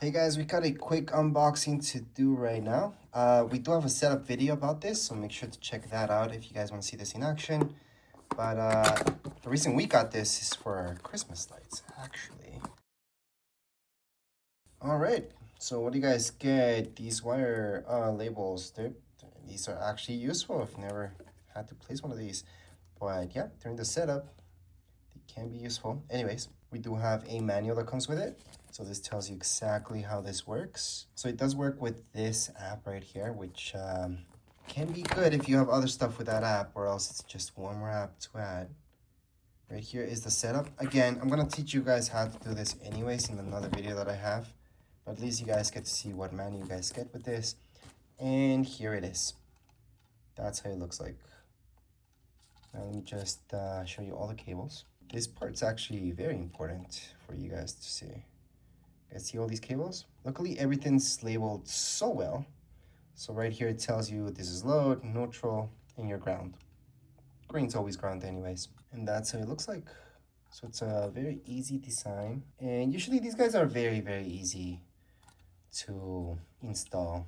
Hey guys, we got a quick unboxing to do right now. We do have a setup video about this, so make sure to check that out if you guys want to see this in action. But the reason we got this is for our Christmas lights, actually. All right, so what do you guys get? These wire labels, these are actually useful if you never had to place one of these. But yeah, during the setup, they can be useful. Anyways, we do have a manual that comes with it. So this tells you exactly how this works. So it does work with this app right here, which can be good if you have other stuff with that app, or else it's just one more app to add. Right here is the setup. Again, I'm gonna teach you guys how to do this anyways in another video that I have. But at least you guys get to see what manual you guys get with this. And here it is. That's how it looks like. Now let me just show you all the cables. This part's actually very important for you guys to see. You guys see all these cables? Luckily, everything's labeled so well. So right here, it tells you this is load, neutral, and your ground. Green's always ground anyways. And that's how it looks like. So it's a very easy design. And usually these guys are very, very easy to install.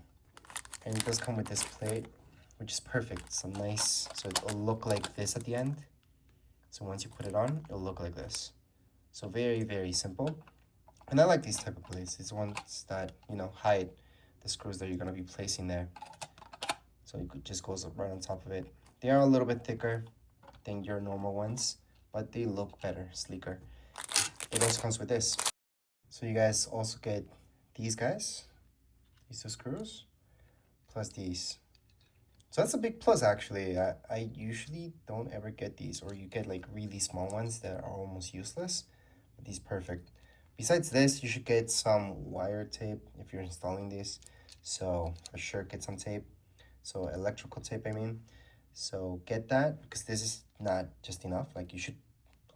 And it does come with this plate, which is perfect. So nice, so it'll look like this at the end. So once you put it on, it'll look like this. So very, very simple. And I like these type of plates. It's ones that, you know, hide the screws that you're gonna be placing there. So it just goes right on top of it. They are a little bit thicker than your normal ones, but they look better, sleeker. It also comes with this. So you guys also get these guys, these two screws, plus these. So that's a big plus actually. I usually don't ever get these, or you get like really small ones that are almost useless, but these perfect. Besides this, you should get some wire tape if you're installing these. So for sure get some tape. So electrical tape, I mean. So get that, because this is not just enough. Like you should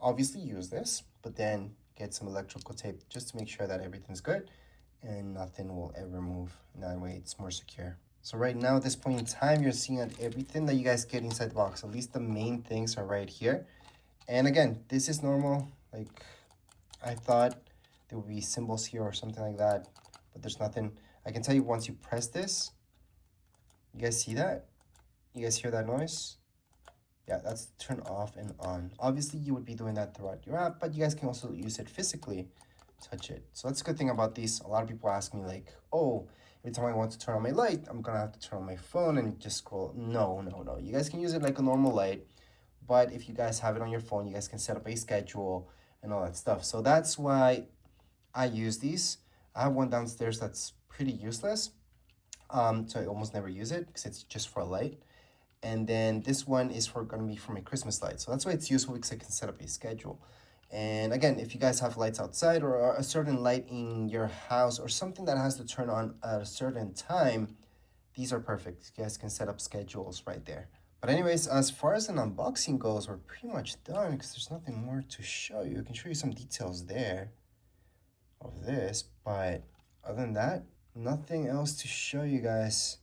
obviously use this, but then get some electrical tape just to make sure that everything's good and nothing will ever move. And that way it's more secure. So right now at this point in time, you're seeing everything that you guys get inside the box. At least the main things are right here. And again, this is normal. Like I thought there would be symbols here or something like that, but there's nothing. I can tell you once you press this, you guys see that? You guys hear that noise? Yeah, that's turn off and on. Obviously, you would be doing that throughout your app, but you guys can also use it physically, touch it. So that's a good thing about these. A lot of people ask me like, oh, every time I want to turn on my light, I'm gonna have to turn on my phone and just scroll. No. You guys can use it like a normal light, but if you guys have it on your phone, you guys can set up a schedule and all that stuff. So that's why I use these. I have one downstairs that's pretty useless. So I almost never use it because it's just for a light. And then this one is gonna be for my Christmas light. So that's why it's useful, because I can set up a schedule. And again, if you guys have lights outside or a certain light in your house or something that has to turn on at a certain time, these are perfect. You guys can set up schedules right there. But anyways, as far as an unboxing goes, we're pretty much done because there's nothing more to show you. I can show you some details there of this, but other than that, nothing else to show you guys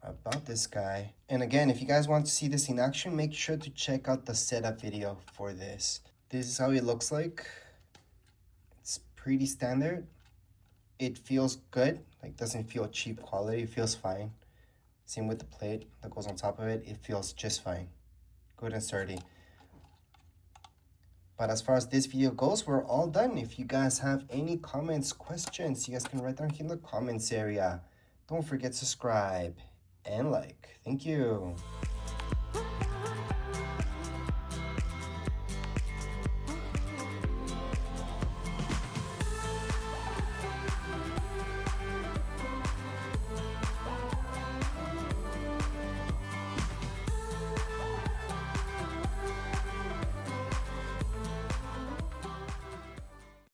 about this guy. And again, if you guys want to see this in action, make sure to check out the setup video for this. This is how it looks like. It's pretty standard. It feels good, like doesn't feel cheap quality, it feels fine. Same with the plate that goes on top of it, it feels just fine. Good and sturdy. But as far as this video goes, we're all done. If you guys have any comments, questions, you guys can write down here in the comments area. Don't forget to subscribe and like. Thank you.